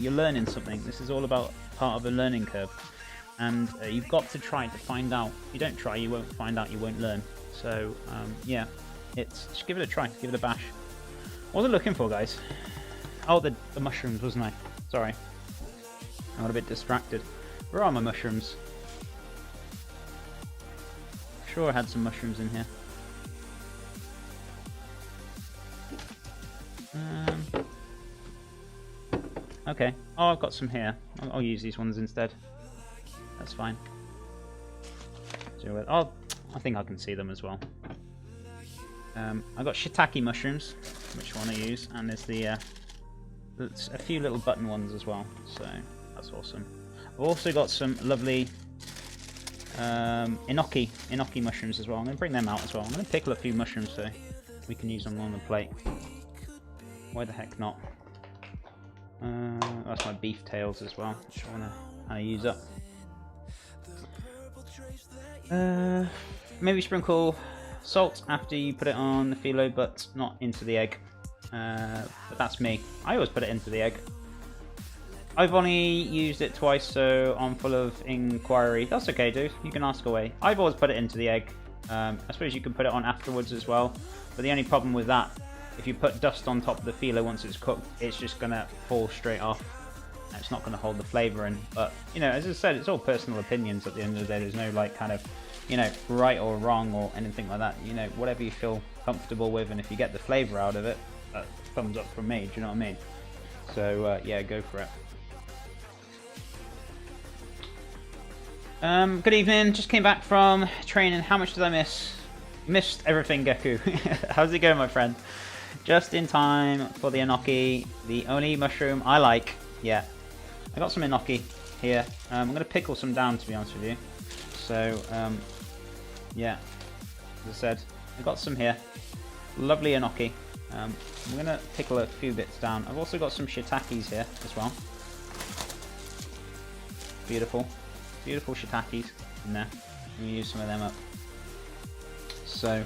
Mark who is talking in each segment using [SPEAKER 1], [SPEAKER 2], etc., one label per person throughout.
[SPEAKER 1] You're learning something. This is all about part of a learning curve. And you've got to try to find out. If you don't try, you won't find out, you won't learn. So, yeah, just give it a try, give it a bash. What was I looking for, guys? Oh, the mushrooms, wasn't I? Sorry. I got a bit distracted. Where are my mushrooms? I'm sure I had some mushrooms in here. Okay. Oh, I've got some here. I'll use these ones instead. That's fine. Oh, I think I can see them as well. I've got shiitake mushrooms, which I want to use, and there's a few little button ones as well, so that's awesome. I've also got some lovely enoki mushrooms as well. I'm going to bring them out as well. I'm going to pickle a few mushrooms so we can use them on the plate. Why the heck not? That's my beef tails as well, which I want to use up. Maybe sprinkle salt after you put it on the phyllo, but not into the egg. But that's me. I always put it into the egg. I've only used it twice, so I'm full of inquiry. That's okay, dude. You can ask away. I've always put it into the egg. I suppose you can put it on afterwards as well. But the only problem with that, if you put dust on top of the phyllo once it's cooked, it's just going to fall straight off. It's not going to hold the flavour in. But, you know, as I said, it's all personal opinions at the end of the day. There's no, like, kind of, you know, right or wrong or anything like that. You know, whatever you feel comfortable with, and if you get the flavour out of it, thumbs up from me. Do you know what I mean? So, yeah, go for it. Good evening. Just came back from training. How much did I miss? Missed everything, Geku. How's it going, my friend? Just in time for the enoki, the only mushroom I like. Yeah, I got some enoki here. I'm going to pickle some down, to be honest with you. So, yeah, as I said, I got some here. Lovely enoki. I'm going to pickle a few bits down. I've also got some shiitakes here as well. Beautiful. Beautiful shiitakes in there. I'm going to use some of them up. So,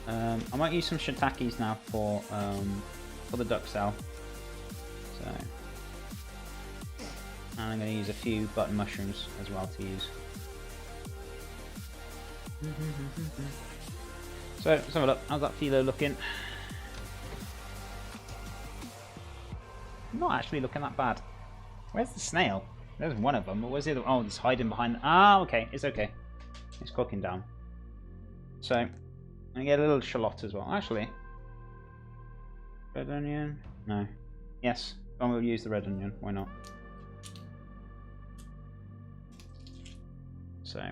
[SPEAKER 1] I might use some shiitakes now for the duck cell. So, and I'm going to use a few button mushrooms as well to use. So, let's have a look. How's that phyllo looking? Not actually looking that bad. Where's the snail? There's one of them. But where's the other? Oh, it's hiding behind. Ah, okay. It's okay. It's cooking down. So, I'm going to get a little shallot as well. Actually, red onion? No. Yes, I'm going to use the red onion. Why not? So,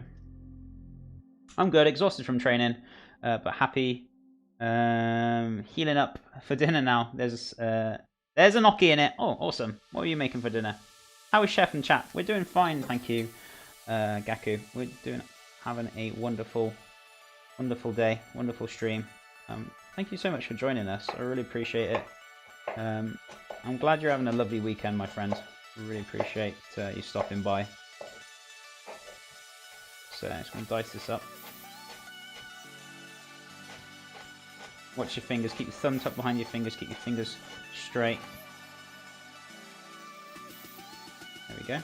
[SPEAKER 1] I'm good. Exhausted from training, but happy. Healing up for dinner now. There's a gnocchi in it. Oh, awesome. What are you making for dinner? How is Chef and Chat? We're doing fine, thank you, Gaku. We're having a wonderful day, wonderful stream. Thank you so much for joining us. I really appreciate it. I'm glad you're having a lovely weekend, my friend. I really appreciate you stopping by. So, I'm just going to dice this up. Watch your fingers. Keep your thumb tucked behind your fingers. Keep your fingers straight. There we go.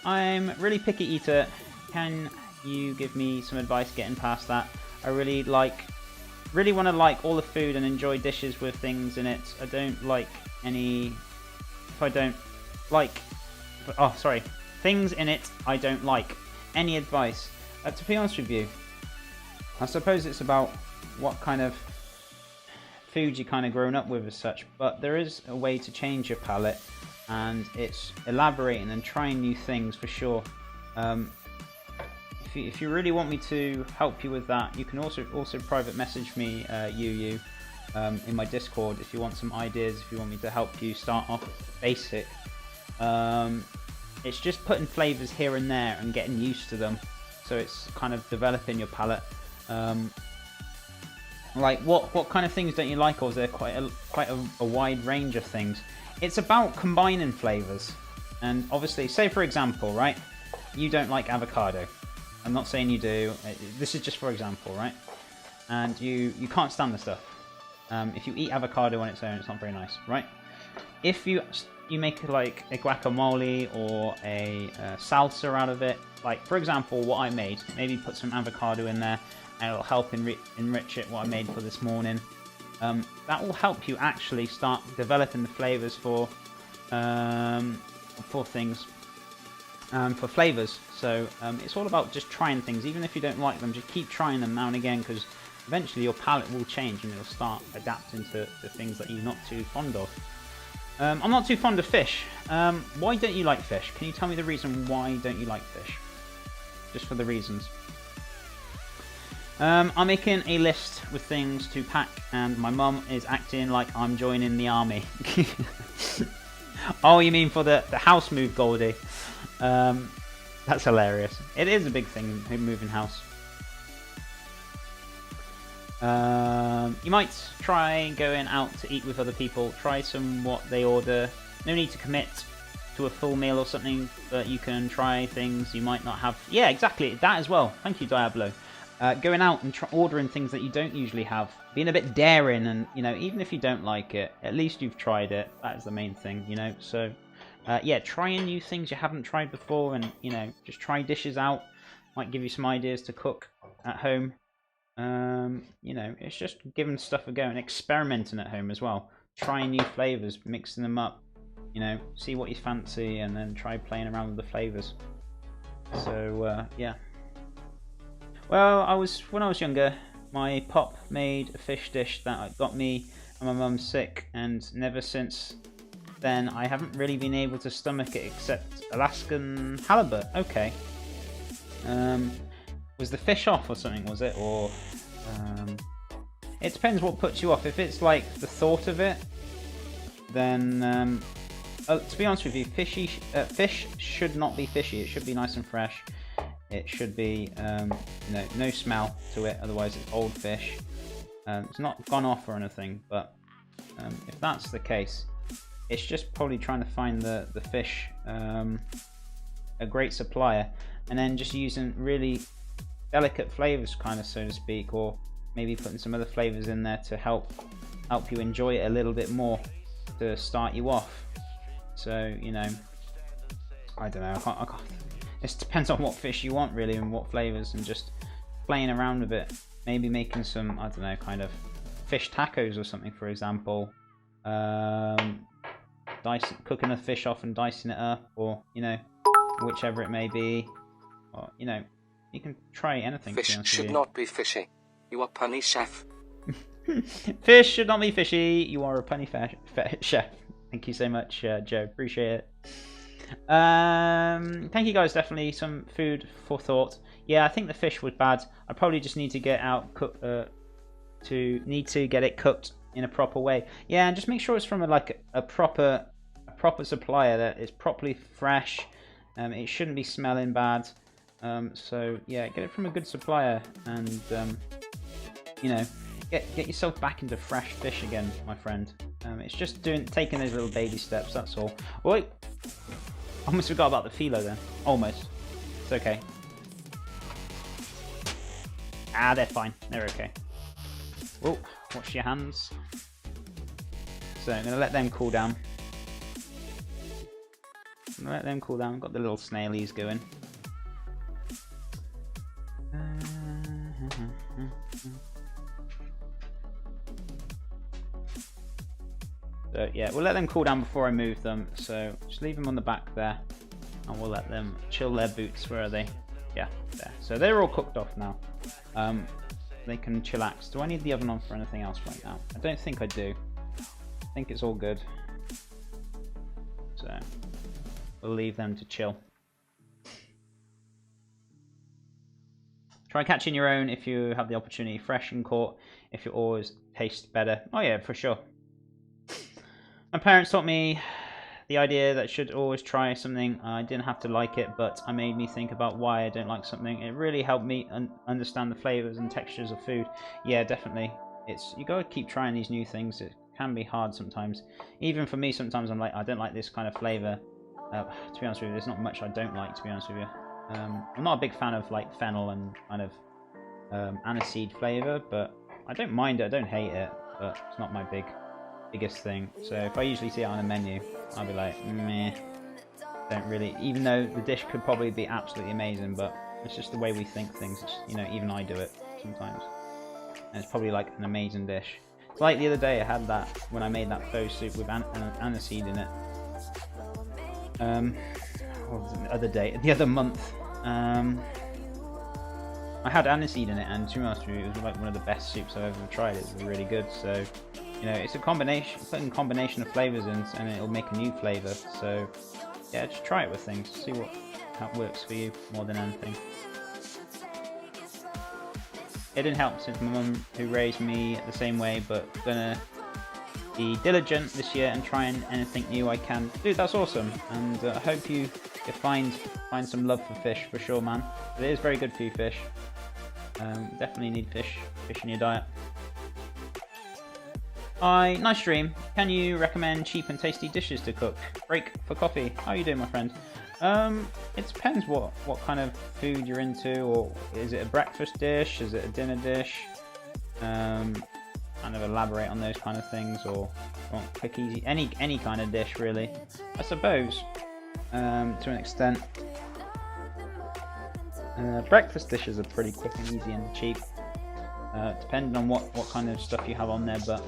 [SPEAKER 1] I'm really picky eater. Can you give me some advice getting past that? I really want to like all the food and enjoy dishes with things in it. I don't like any. If I don't like, oh sorry, things in it I don't like. Any advice? To be honest with you, I suppose it's about what kind of food you kind of grown up with as such. But there is a way to change your palate. And it's elaborating and trying new things for sure. If you really want me to help you with that, you can also private message me, in my Discord if you want some ideas. If you want me to help you start off basic, it's just putting flavors here and there and getting used to them. So it's kind of developing your palate. Like what kind of things don't you like, or is there quite a wide range of things? It's about combining flavors, and obviously, say for example, right, you don't like avocado. I'm not saying you do. This is just for example, right? And you can't stand the stuff. If you eat avocado on its own, it's not very nice, right? If you make like a guacamole or a salsa out of it, like for example what I made, maybe put some avocado in there and it'll help enrich it, what I made for this morning. That will help you actually start developing the flavors for things, for flavors. So it's all about just trying things, even if you don't like them, just keep trying them now and again, because eventually your palate will change and it'll start adapting to things that you're not too fond of. I'm not too fond of fish. Why don't you like fish? Can you tell me the reason why don't you like fish? Just for the reasons. I'm making a list with things to pack, and my mum is acting like I'm joining the army. Oh, you mean for the house move, Goldie? That's hilarious. It is a big thing, moving house. You might try going out to eat with other people. Try some what they order. No need to commit to a full meal or something, but you can try things you might not have. Yeah, exactly. That as well. Thank you, Diablo. Going out and ordering things that you don't usually have. Being a bit daring, and, you know, even if you don't like it, at least you've tried it. That is the main thing, you know. So, yeah, trying new things you haven't tried before, and, you know, just try dishes out. Might give you some ideas to cook at home. You know, it's just giving stuff a go and experimenting at home as well. Trying new flavors, mixing them up. You know, see what you fancy, and then try playing around with the flavors. So, yeah. Well, when I was younger, my pop made a fish dish that got me and my mum sick, and never since then I haven't really been able to stomach it, except Alaskan halibut. Okay. Was the fish off or something, was it? Or it depends what puts you off. If it's like the thought of it, then to be honest with you, fish should not be fishy. It should be nice and fresh. It should be, you know, no smell to it, otherwise it's old fish. It's not gone off or anything, but if that's the case, it's just probably trying to find the fish a great supplier, and then just using really delicate flavors, kind of, so to speak, or maybe putting some other flavors in there to help you enjoy it a little bit more, to start you off. So, you know, I don't know, I can't. It depends on what fish you want, really, and what flavors, and just playing around with it. Maybe making some, I don't know, kind of fish tacos or something, for example. Cooking the fish off and dicing it up, or, you know, whichever it may be. Or, you know, you can try anything.
[SPEAKER 2] Fish should not be fishy. You are punny chef.
[SPEAKER 1] Fish should not be fishy. You are a punny chef. Thank you so much, Joe. Appreciate it. Thank you guys. Definitely some food for thought. Yeah, I think the fish was bad. I probably just need to get get it cooked in a proper way. Yeah, and just make sure it's from a proper supplier that is properly fresh. It shouldn't be smelling bad. So yeah, get it from a good supplier, and you know, get yourself back into fresh fish again, my friend. It's just taking those little baby steps. That's all. Wait. Almost forgot about the philo then. Almost. It's okay. Ah, they're fine. They're okay. Oh, watch your hands. So I'm going to let them cool down. Got the little snailies going. So yeah, we'll let them cool down before I move them. So just leave them on the back there, and we'll let them chill their boots. Where are they? Yeah, there. So they're all cooked off now. They can chillax. Do I need the oven on for anything else right now? I don't think I do. I think it's all good. So we'll leave them to chill. Try catching your own if you have the opportunity. Fresh and caught, if it always tastes better. Oh yeah, for sure. My parents taught me the idea that I should always try something. I didn't have to like it, but it made me think about why I don't like something. It really helped me understand the flavors and textures of food. Yeah, definitely. You got to keep trying these new things. It can be hard sometimes. Even for me, sometimes I'm like, I don't like this kind of flavor. To be honest with you, there's not much I don't like, to be honest with you. I'm not a big fan of like fennel and kind of aniseed flavor, but I don't mind it. I don't hate it. but it's not my biggest thing. So if I usually see it on a menu, I'll be like, meh. Don't really, even though the dish could probably be absolutely amazing, but it's just the way we think things. You know, even I do it sometimes. And it's probably like an amazing dish. It's like the other day I had that when I made that faux soup with aniseed in it. What was it, the other month. I had aniseed in it, and to be honest with you, it was like one of the best soups I've ever tried. It was really good. So, you know, it's a combination, putting a combination of flavors in, and it'll make a new flavor. So, yeah, just try it with things, see how it works for you more than anything. It didn't help since my mum, who raised me the same way, but gonna be diligent this year and try anything new I can. Dude, that's awesome, and I hope you find some love for fish for sure, man. It is very good for you, fish. Definitely need fish in your diet. Nice stream. Can you recommend cheap and tasty dishes to cook? Break for coffee. How are you doing, my friend? It depends what kind of food you're into, or is it a breakfast dish? Is it a dinner dish? Kind of elaborate on those kind of things, or quick, easy, any kind of dish really, I suppose, to an extent. Breakfast dishes are pretty quick and easy and cheap, depending on what kind of stuff you have on there, but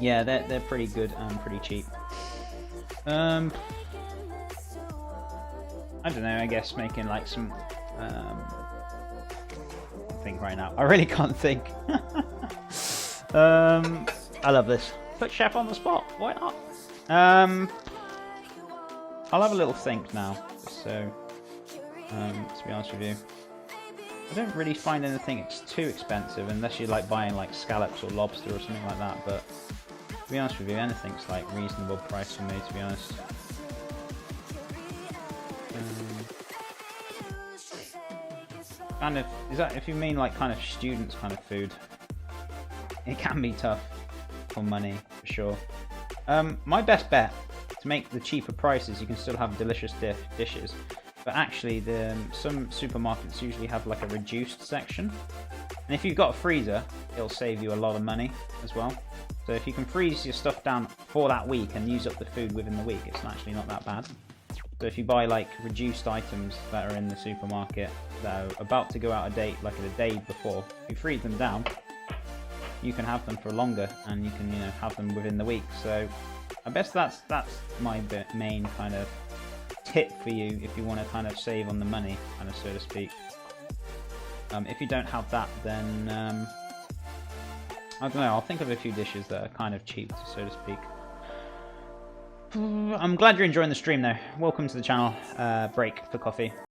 [SPEAKER 1] yeah, they're pretty good and pretty cheap. I don't know, I guess making like some I think right now, I really can't think. I love this. Put chef on the spot, why not? I'll have a little think now, so to be honest with you, I don't really find anything too expensive unless you're like buying like scallops or lobster or something like that, but to be honest with you, anything's like reasonable price for me, to be honest. Kind of, is that if you mean like kind of students kind of food, it can be tough for money for sure. My best bet to make the cheaper prices, you can still have delicious dishes, but actually some supermarkets usually have like a reduced section, and if you've got a freezer, it'll save you a lot of money as well. So if you can freeze your stuff down for that week and use up the food within the week, it's actually not that bad. So if you buy like reduced items that are in the supermarket that are about to go out of date, like a day before, you freeze them down, you can have them for longer, and you can, you know, have them within the week. So I guess that's my main kind of tip for you if you want to kind of save on the money, kind of, so to speak. If you don't have that, then I don't know, I'll think of a few dishes that are kind of cheap, so to speak. I'm glad you're enjoying the stream though. Welcome to the channel. Break for coffee.